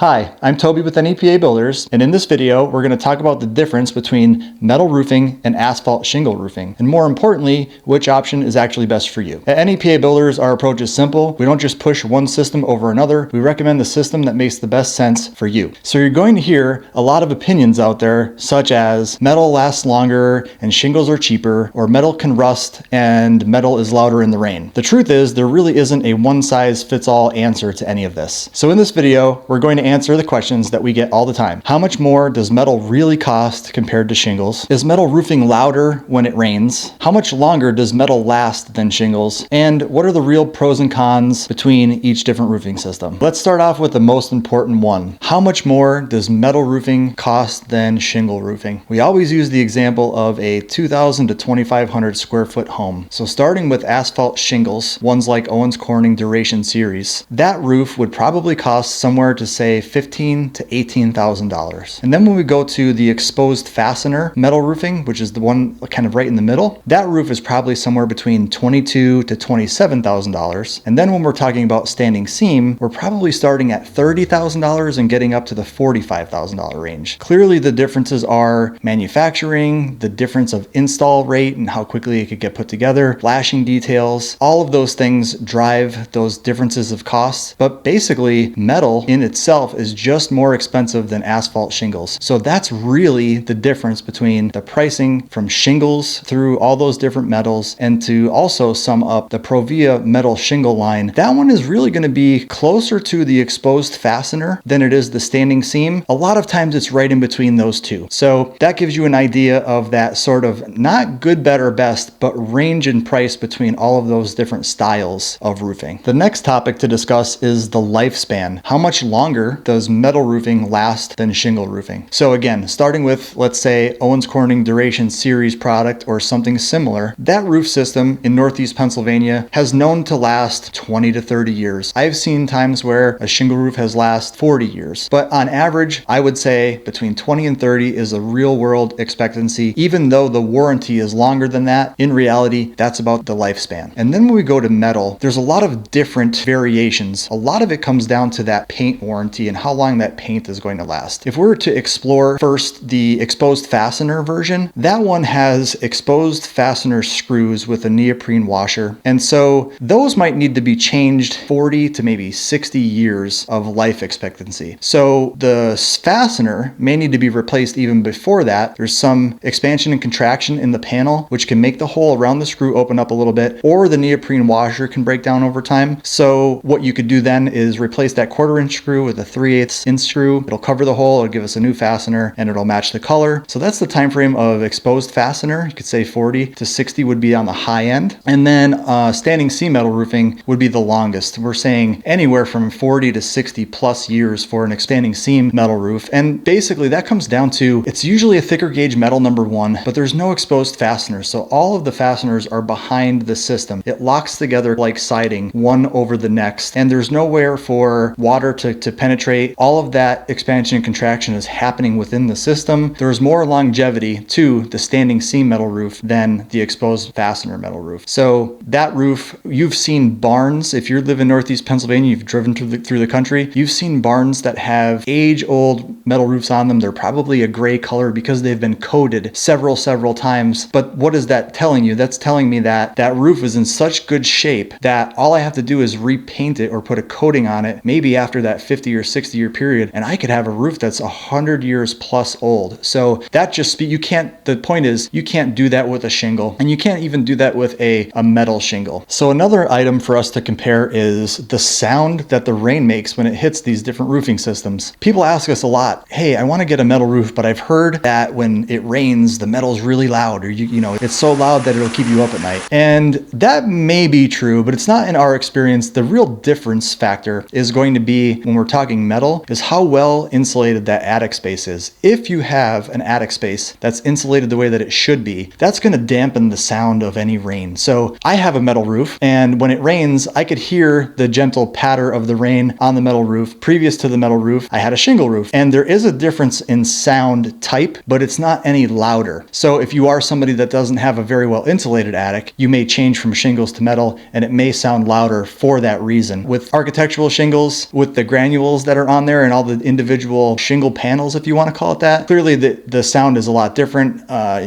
Hi, I'm Toby with NEPA Builders, and in this video, we're going to talk about the difference between metal roofing and asphalt shingle roofing, and more importantly, which option is actually best for you. At NEPA Builders, our approach is simple. We don't just push one system over another. We recommend the system that makes the best sense for you. So you're going to hear a lot of opinions out there, such as metal lasts longer and shingles are cheaper, or metal can rust and metal is louder in the rain. The truth is, there really isn't a one-size-fits-all answer to any of this. So in this video, we're going to answer the questions that we get all the time. How much more does metal really cost compared to shingles? Is metal roofing louder when it rains? How much longer does metal last than shingles? And what are the real pros and cons between each different roofing system? Let's start off with the most important one. How much more does metal roofing cost than shingle roofing? We always use the example of a 2,000 to 2,500 square foot home. So starting with asphalt shingles, ones like Owens Corning Duration Series, that roof would probably cost somewhere to say $15,000 to $18,000. And then when we go to the exposed fastener metal roofing, which is the one kind of right in the middle, that roof is probably somewhere between $22,000 to $27,000. And then when we're talking about standing seam, we're probably starting at $30,000 and getting up to the $45,000 range. Clearly the differences are manufacturing, the difference of install rate and how quickly it could get put together, flashing details, all of those things drive those differences of costs. But basically metal in itself is just more expensive than asphalt shingles. So that's really the difference between the pricing from shingles through all those different metals, and to also sum up the Provia metal shingle line, that one is really going to be closer to the exposed fastener than it is the standing seam. A lot of times it's right in between those two. So that gives you an idea of that sort of not good, better, best, but range in price between all of those different styles of roofing. The next topic to discuss is the lifespan. How much longer does metal roofing last than shingle roofing? So again, starting with, let's say, Owens Corning Duration Series product or something similar, that roof system in Northeast Pennsylvania has known to last 20 to 30 years. I've seen times where a shingle roof has lasted 40 years, but on average, I would say between 20 and 30 is a real world expectancy. Even though the warranty is longer than that, in reality, that's about the lifespan. And then when we go to metal, there's a lot of different variations. A lot of it comes down to that paint warranty and how long that paint is going to last. If we were to explore first the exposed fastener version, that one has exposed fastener screws with a neoprene washer. And so those might need to be changed 40 to maybe 60 years of life expectancy. So the fastener may need to be replaced even before that. There's some expansion and contraction in the panel, which can make the hole around the screw open up a little bit, or the neoprene washer can break down over time. So what you could do then is replace that 1/4 inch screw with a 3/8 inch screw. It'll cover the hole, it'll give us a new fastener, and it'll match the color. So that's the time frame of exposed fastener. You could say 40 to 60 would be on the high end. And then standing seam metal roofing would be the longest. We're saying anywhere from 40 to 60 plus years for an standing seam metal roof. And basically that comes down to, it's usually a thicker gauge metal, number one, but there's no exposed fasteners. So all of the fasteners are behind the system. It locks together like siding, one over the next, and there's nowhere for water to penetrate. All of that expansion and contraction is happening within the system. There's more longevity to the standing seam metal roof than the exposed fastener metal roof. So that roof, you've seen barns. If you live in Northeast Pennsylvania, you've driven through the country, you've seen barns that have age-old metal roofs on them. They're probably a gray color because they've been coated several times. But what is that telling you? That's telling me that that roof is in such good shape that all I have to do is repaint it or put a coating on it, maybe after that 50 or 60 year period, and I could have a roof that's 100 years plus old. So that just, the point is, you can't do that with a shingle, and you can't even do that with a metal shingle. So another item for us to compare is the sound that the rain makes when it hits these different roofing systems. People ask us a lot, hey, I want to get a metal roof, but I've heard that when it rains, the metal's really loud, or you know, it's so loud that it'll keep you up at night. And that may be true, but it's not in our experience. The real difference factor is going to be, when we're talking metal, is how well insulated that attic space is. If you have an attic space that's insulated the way that it should be, that's going to dampen the sound of any rain. So I have a metal roof, and when it rains, I could hear the gentle patter of the rain on the metal roof. Previous to the metal roof, I had a shingle roof, and there is a difference in sound type, but it's not any louder. So if you are somebody that doesn't have a very well insulated attic, you may change from shingles to metal, and it may sound louder for that reason. With architectural shingles, with the granules shingles that are on there and all the individual shingle panels, if you want to call it that. Clearly the sound is a lot different.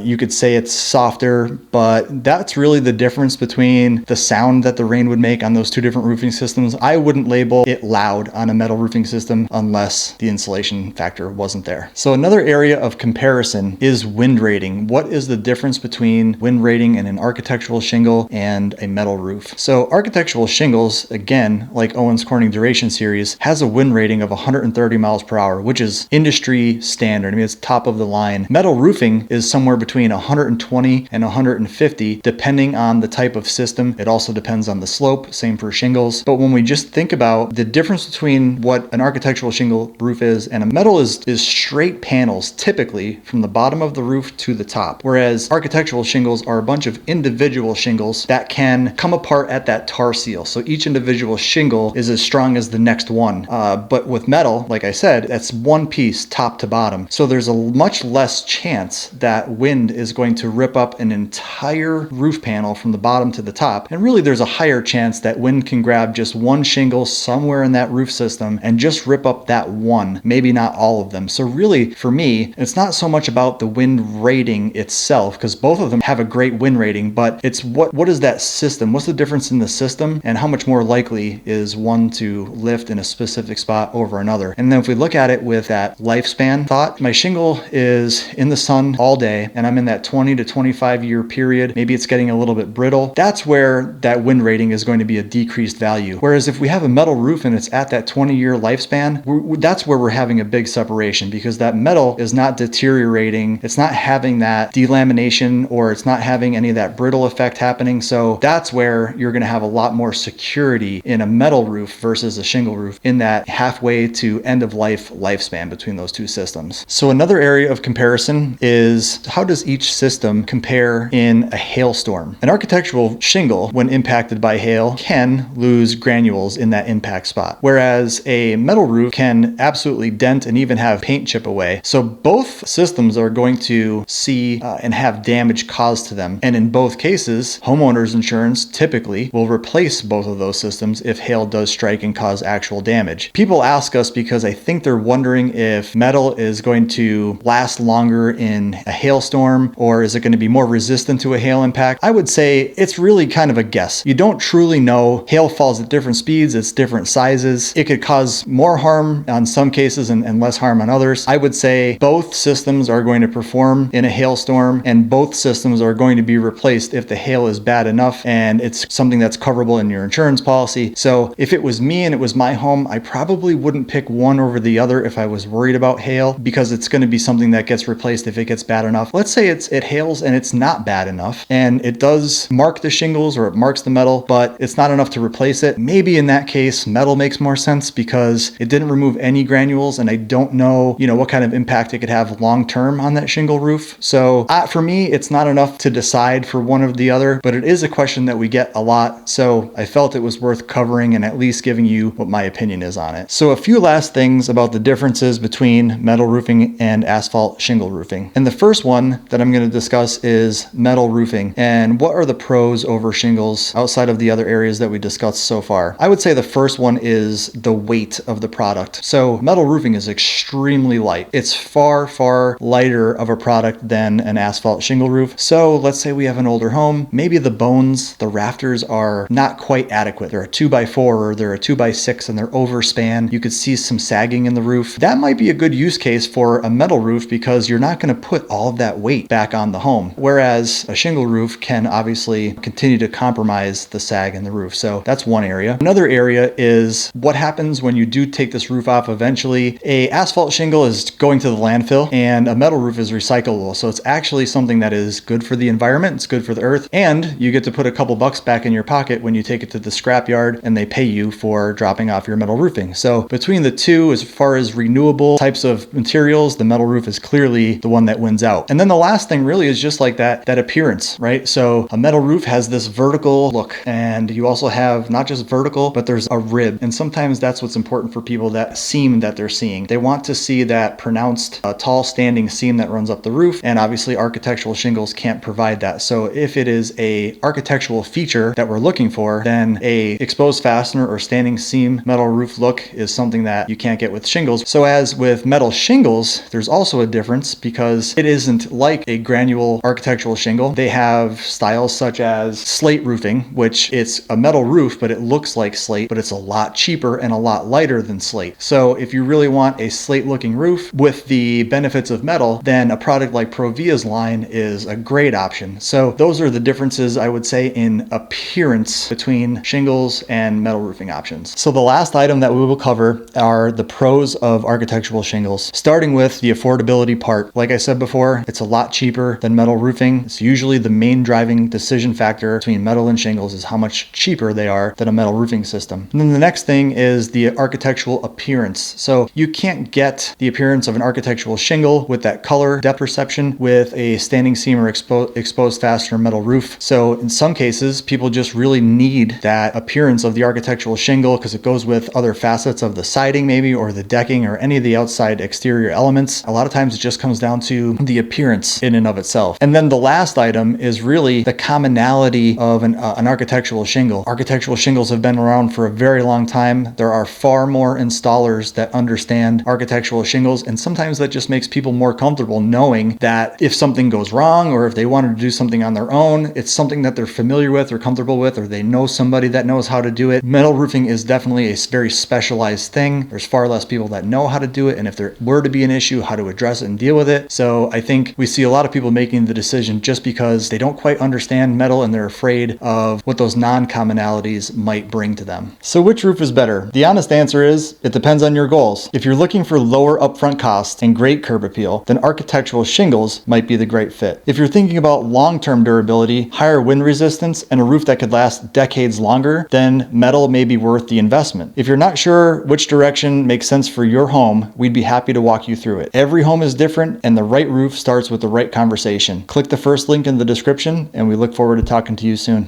You could say it's softer, but that's really the difference between the sound that the rain would make on those two different roofing systems. I wouldn't label it loud on a metal roofing system unless the insulation factor wasn't there. So another area of comparison is wind rating. What is the difference between wind rating in an architectural shingle and a metal roof? So architectural shingles, again, like Owens Corning Duration Series, has a wind rating of 130 miles per hour, which is industry standard. I mean, it's top of the line. Metal roofing is somewhere between 120 and 150, depending on the type of system. It also depends on the slope, same for shingles. But when we just think about the difference between what an architectural shingle roof is and a metal is straight panels, typically from the bottom of the roof to the top. Whereas architectural shingles are a bunch of individual shingles that can come apart at that tar seal. So each individual shingle is as strong as the next one. But with metal, like I said, that's one piece top to bottom. So there's a much less chance that wind is going to rip up an entire roof panel from the bottom to the top. And really there's a higher chance that wind can grab just one shingle somewhere in that roof system and just rip up that one, maybe not all of them. So really for me, it's not so much about the wind rating itself, because both of them have a great wind rating, but it's what is that system? What's the difference in the system and how much more likely is one to lift in a specific spot over another? And then if we look at it with that lifespan thought, my shingle is in the sun all day and I'm in that 20 to 25 year period. Maybe it's getting a little bit brittle. That's where that wind rating is going to be a decreased value. Whereas if we have a metal roof and it's at that 20-year lifespan, that's where we're having a big separation, because that metal is not deteriorating. It's not having that delamination, or it's not having any of that brittle effect happening. So that's where you're going to have a lot more security in a metal roof versus a shingle roof in that halfway to end of life lifespan between those two systems. So another area of comparison is, how does each system compare in a hailstorm? An architectural shingle, when impacted by hail, can lose granules in that impact spot, whereas a metal roof can absolutely dent and even have paint chip away. So both systems are going to see and have damage caused to them. And in both cases, homeowners insurance typically will replace both of those systems if hail does strike and cause actual damage. People ask us because I think they're wondering if metal is going to last longer in a hailstorm, or is it going to be more resistant to a hail impact? I would say it's really kind of a guess. You don't truly know. Hail falls at different speeds, it's different sizes. It could cause more harm on some cases and less harm on others. I would say both systems are going to perform in a hailstorm, and both systems are going to be replaced if the hail is bad enough and it's something that's coverable in your insurance policy. So if it was me and it was my home, I probably wouldn't pick one over the other if I was worried about hail, because it's going to be something that gets replaced if it gets bad enough. Let's say it hails and it's not bad enough and it does mark the shingles or it marks the metal, but it's not enough to replace it. Maybe in that case, metal makes more sense because it didn't remove any granules, and I don't know, what kind of impact it could have long term on that shingle roof. So for me, it's not enough to decide for one or the other, but it is a question that we get a lot. So I felt it was worth covering and at least giving you what my opinion is on it. So a few last things about the differences between metal roofing and asphalt shingle roofing. And the first one that I'm going to discuss is metal roofing and what are the pros over shingles outside of the other areas that we discussed so far. I would say the first one is the weight of the product. So metal roofing is extremely light. It's far, far lighter of a product than an asphalt shingle roof. So let's say we have an older home. Maybe the bones, the rafters are not quite adequate. They're a 2x4 or they're a 2x6 and they're overspan. You could see some sagging in the roof. That might be a good use case for a metal roof because you're not going to put all of that weight back on the home. Whereas a shingle roof can obviously continue to compromise the sag in the roof. So that's one area. Another area is what happens when you do take this roof off eventually. A asphalt shingle is going to the landfill and a metal roof is recyclable. So it's actually something that is good for the environment. It's good for the earth. And you get to put a couple bucks back in your pocket when you take it to the scrap yard and they pay you for dropping off your metal roofing. So between the two, as far as renewable types of materials, the metal roof is clearly the one that wins out. And then the last thing really is just like that appearance, right? So a metal roof has this vertical look, and you also have not just vertical, but there's a rib. And sometimes that's what's important for people, that seam that they're seeing. They want to see that pronounced tall standing seam that runs up the roof. And obviously architectural shingles can't provide that. So if it is a architectural feature that we're looking for, then a exposed fastener or standing seam metal roof look is is something that you can't get with shingles. So as with metal shingles, there's also a difference because it isn't like a granule architectural shingle. They have styles such as slate roofing, which it's a metal roof, but it looks like slate, but it's a lot cheaper and a lot lighter than slate. So if you really want a slate looking roof with the benefits of metal, then a product like Provia's line is a great option. So those are the differences, I would say, in appearance between shingles and metal roofing options. So the last item that we will cover are the pros of architectural shingles, starting with the affordability part. Like I said before, it's a lot cheaper than metal roofing. It's usually the main driving decision factor between metal and shingles is how much cheaper they are than a metal roofing system. And then the next thing is the architectural appearance. So you can't get the appearance of an architectural shingle with that color depth perception with a standing seam or exposed fastener metal roof. So in some cases, people just really need that appearance of the architectural shingle because it goes with other facets of the siding maybe, or the decking, or any of the outside exterior elements. A lot of times it just comes down to the appearance in and of itself. And then the last item is really the commonality of an architectural shingle. Architectural shingles have been around for a very long time. There are far more installers that understand architectural shingles, and sometimes that just makes people more comfortable knowing that if something goes wrong or if they wanted to do something on their own, it's something that they're familiar with or comfortable with, or they know somebody that knows how to do it. Metal roofing is definitely a very specialized thing. There's far less people that know how to do it, and if there were to be an issue, how to address it and deal with it. So I think we see a lot of people making the decision just because they don't quite understand metal and they're afraid of what those non-commonalities might bring to them. So which roof is better? The honest answer is it depends on your goals. If you're looking for lower upfront costs and great curb appeal, then architectural shingles might be the great fit. If you're thinking about long-term durability, higher wind resistance, and a roof that could last decades longer, then metal may be worth the investment. If you're not sure which direction makes sense for your home, we'd be happy to walk you through it. Every home is different, and the right roof starts with the right conversation. Click the first link in the description, and we look forward to talking to you soon.